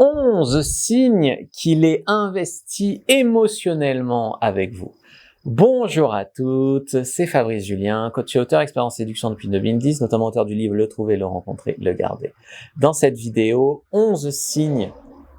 11 signes qu'il est investi émotionnellement avec vous. Bonjour à toutes, c'est Fabrice Julien, coach et auteur expert en séduction depuis 2010, notamment auteur du livre Le trouver, le rencontrer, le garder. Dans cette vidéo, 11 signes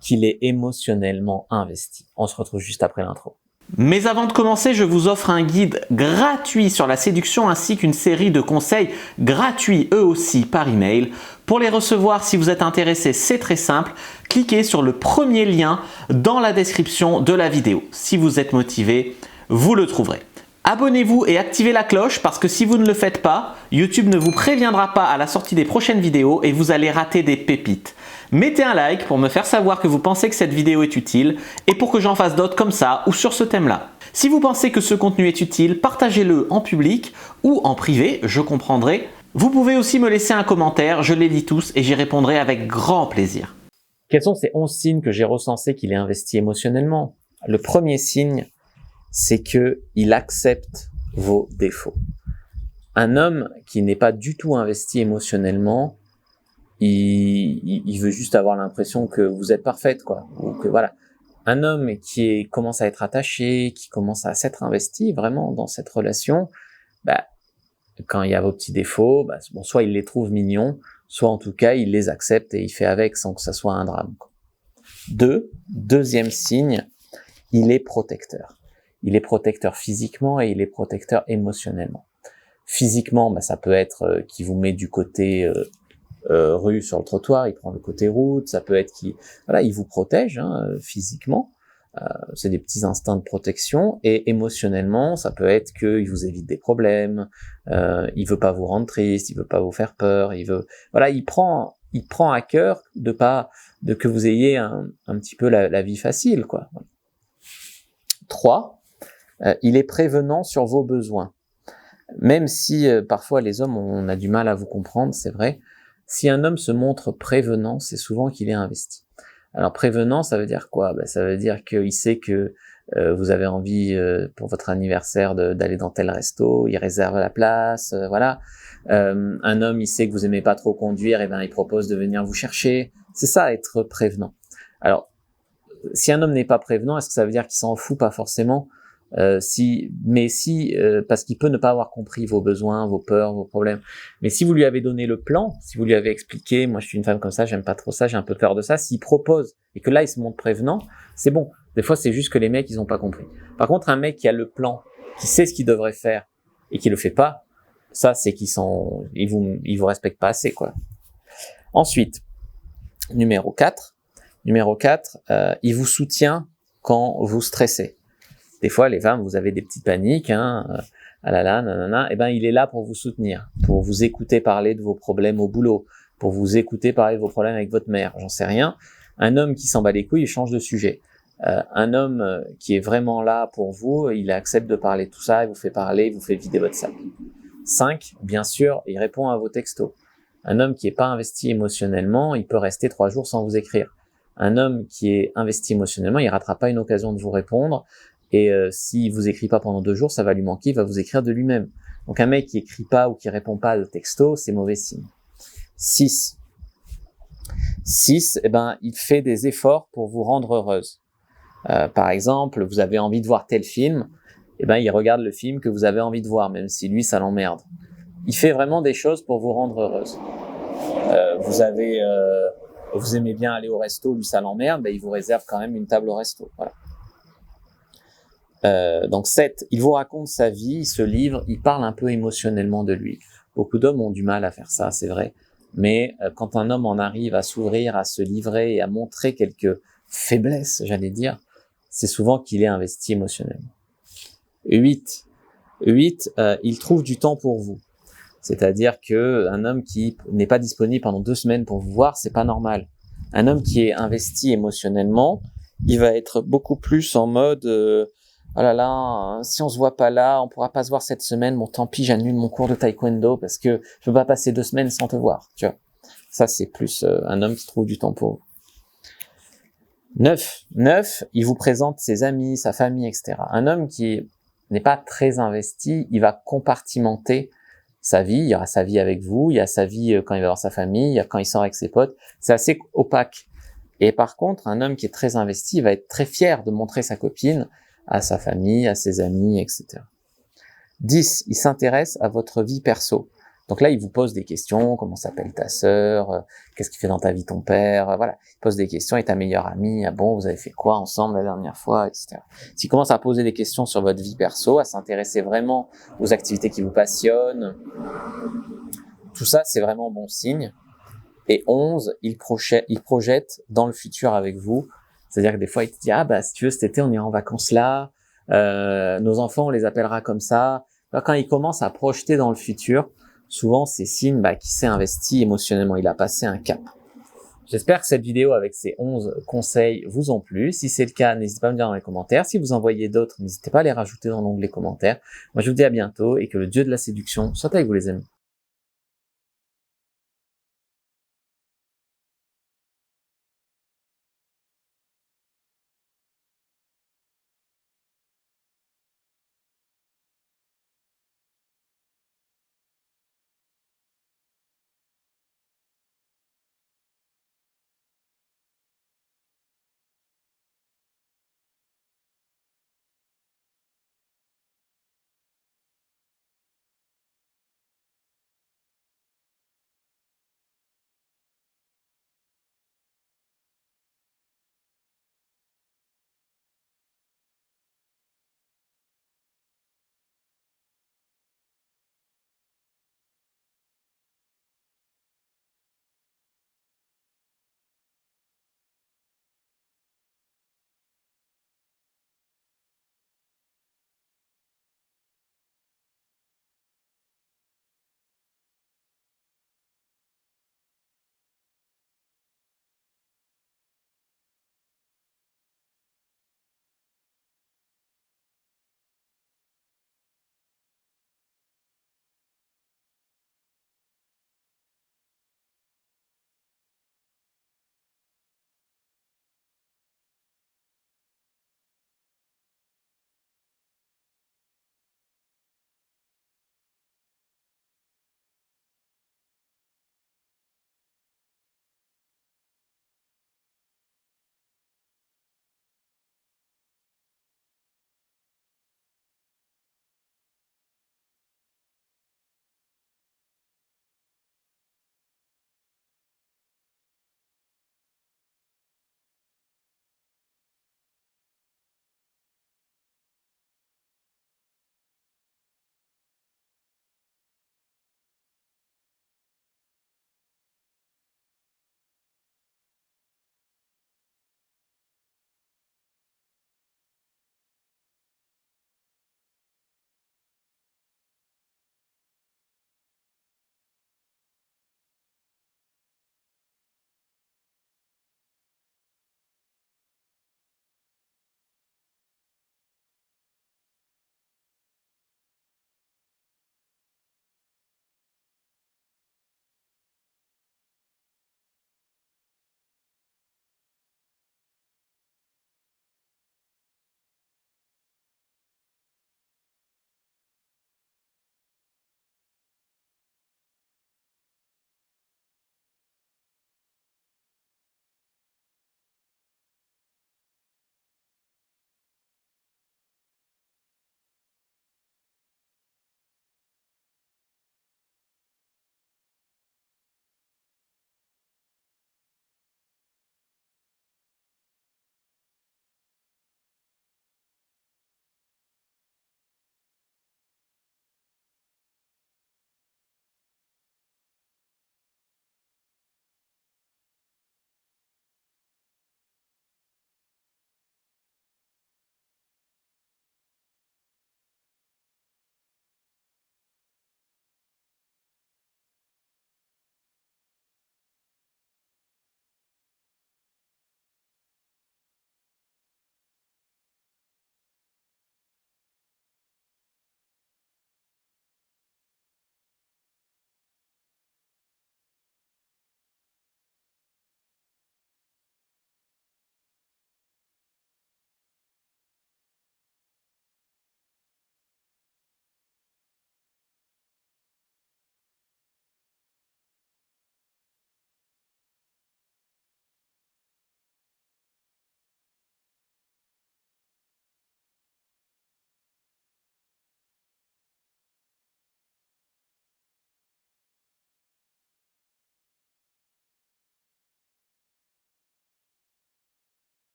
qu'il est émotionnellement investi. On se retrouve juste après l'intro. Mais avant de commencer, je vous offre un guide gratuit sur la séduction ainsi qu'une série de conseils gratuits eux aussi par email. Pour les recevoir, si vous êtes intéressé, c'est très simple. Cliquez sur le premier lien dans la description de la vidéo. Si vous êtes motivé, vous le trouverez. Abonnez-vous et activez la cloche parce que si vous ne le faites pas, YouTube ne vous préviendra pas à la sortie des prochaines vidéos et vous allez rater des pépites. Mettez un like pour me faire savoir que vous pensez que cette vidéo est utile et pour que j'en fasse d'autres comme ça ou sur ce thème-là. Si vous pensez que ce contenu est utile, partagez-le en public ou en privé, je comprendrai. Vous pouvez aussi me laisser un commentaire, je les lis tous et j'y répondrai avec grand plaisir. Quels sont ces 11 signes que j'ai recensés qu'il est investi émotionnellement? Le premier signe, c'est qu'il accepte vos défauts. Un homme qui n'est pas du tout investi émotionnellement, il veut juste avoir l'impression que vous êtes parfaite, quoi. Ou que voilà. Un homme qui commence à être attaché, qui commence à s'être investi vraiment dans cette relation, quand il y a vos petits défauts, soit il les trouve mignons, soit en tout cas il les accepte et il fait avec sans que ça soit un drame, quoi. Deuxième signe, il est protecteur. Il est protecteur physiquement et il est protecteur émotionnellement. Physiquement, ça peut être qu'il vous met du côté rue sur le trottoir, il prend le côté route, ça peut être il vous protège physiquement, c'est des petits instincts de protection, et émotionnellement, ça peut être qu'il vous évite des problèmes, il veut pas vous rendre triste, il veut pas vous faire peur, il prend à cœur de que vous ayez un petit peu la vie facile, quoi. 3, il est prévenant sur vos besoins. Même si parfois les hommes, on a du mal à vous comprendre, c'est vrai. Si un homme se montre prévenant, c'est souvent qu'il est investi. Alors prévenant, ça veut dire quoi? Ça veut dire qu'il sait que vous avez envie pour votre anniversaire d'aller dans tel resto, il réserve la place, voilà. Un homme, il sait que vous aimez pas trop conduire, et il propose de venir vous chercher. C'est ça, être prévenant. Alors, si un homme n'est pas prévenant, est-ce que ça veut dire qu'il s'en fout? Pas forcément. Parce qu'il peut ne pas avoir compris vos besoins, vos peurs, vos problèmes. Mais si vous lui avez donné le plan, si vous lui avez expliqué, moi je suis une femme comme ça, j'aime pas trop ça, j'ai un peu peur de ça, s'il propose et que là il se montre prévenant, c'est bon. Des fois c'est juste que les mecs ils ont pas compris. Par contre un mec qui a le plan, qui sait ce qu'il devrait faire et qui le fait pas, ça c'est il vous respecte pas assez, quoi. Ensuite, numéro 4, il vous soutient quand vous stressez. Des fois, les femmes, vous avez des petites paniques, il est là pour vous soutenir, pour vous écouter parler de vos problèmes au boulot, pour vous écouter parler de vos problèmes avec votre mère, j'en sais rien. Un homme qui s'en bat les couilles, il change de sujet. Un homme qui est vraiment là pour vous, il accepte de parler de tout ça, il vous fait parler, il vous fait vider votre sac. 5, bien sûr, il répond à vos textos. Un homme qui est pas investi émotionnellement, il peut rester 3 jours sans vous écrire. Un homme qui est investi émotionnellement, il ratera pas une occasion de vous répondre. Et s'il vous écrit pas pendant 2 jours, ça va lui manquer, il va vous écrire de lui-même. Donc un mec qui écrit pas ou qui répond pas au texto, c'est mauvais signe. 6, il fait des efforts pour vous rendre heureuse. Par exemple, vous avez envie de voir tel film, il regarde le film que vous avez envie de voir, même si lui, ça l'emmerde. Il fait vraiment des choses pour vous rendre heureuse. Vous aimez bien aller au resto, lui ça l'emmerde, il vous réserve quand même une table au resto. Voilà. Donc 7, il vous raconte sa vie, il se livre, il parle un peu émotionnellement de lui. Beaucoup d'hommes ont du mal à faire ça, c'est vrai. Mais quand un homme en arrive à s'ouvrir, à se livrer et à montrer quelques faiblesses, j'allais dire, c'est souvent qu'il est investi émotionnellement. 8, il trouve du temps pour vous. C'est-à-dire que un homme qui n'est pas disponible pendant 2 semaines pour vous voir, c'est pas normal. Un homme qui est investi émotionnellement, il va être beaucoup plus en mode oh là là, si on se voit pas là, on pourra pas se voir cette semaine, bon tant pis, j'annule mon cours de taekwondo parce que je peux pas passer 2 semaines sans te voir, tu vois. Ça c'est plus un homme qui trouve du temps pour vous. 9, il vous présente ses amis, sa famille, etc. Un homme qui n'est pas très investi, il va compartimenter sa vie, il y aura sa vie avec vous, il y a sa vie quand il va voir sa famille, il y a quand il sort avec ses potes, c'est assez opaque. Et par contre, un homme qui est très investi va être très fier de montrer sa copine à sa famille, à ses amis, etc. 10. Il s'intéresse à votre vie perso. Donc là, il vous pose des questions, comment s'appelle ta sœur, qu'est-ce qu'il fait dans ta vie ton père, voilà. Il pose des questions, et ta meilleure amie, ah bon, vous avez fait quoi ensemble la dernière fois, etc. S'il commence à poser des questions sur votre vie perso, à s'intéresser vraiment aux activités qui vous passionnent, tout ça, c'est vraiment bon signe. Et 11, il projette dans le futur avec vous. C'est-à-dire que des fois, il te dit, ah bah si tu veux, cet été, on ira en vacances là, nos enfants, on les appellera comme ça. Alors, quand il commence à projeter dans le futur, souvent, c'est signe qu'il s'est investi émotionnellement, il a passé un cap. J'espère que cette vidéo avec ces 11 conseils vous ont plu. Si c'est le cas, n'hésitez pas à me dire dans les commentaires. Si vous en voyez d'autres, n'hésitez pas à les rajouter dans l'onglet commentaires. Moi, je vous dis à bientôt et que le dieu de la séduction soit avec vous les amis.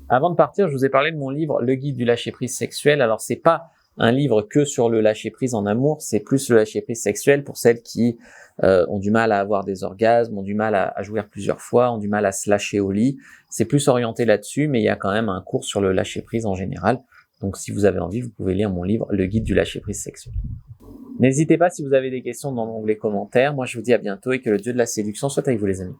Avant de partir, je vous ai parlé de mon livre Le guide du lâcher-prise sexuel. Alors, c'est pas un livre que sur le lâcher-prise en amour, c'est plus le lâcher-prise sexuel pour celles qui ont du mal à avoir des orgasmes, ont du mal à jouir plusieurs fois, ont du mal à se lâcher au lit. C'est plus orienté là-dessus, mais il y a quand même un cours sur le lâcher-prise en général. Donc, si vous avez envie, vous pouvez lire mon livre Le guide du lâcher-prise sexuel. N'hésitez pas si vous avez des questions dans l'onglet commentaires. Moi, je vous dis à bientôt et que le Dieu de la séduction soit avec vous, les amis.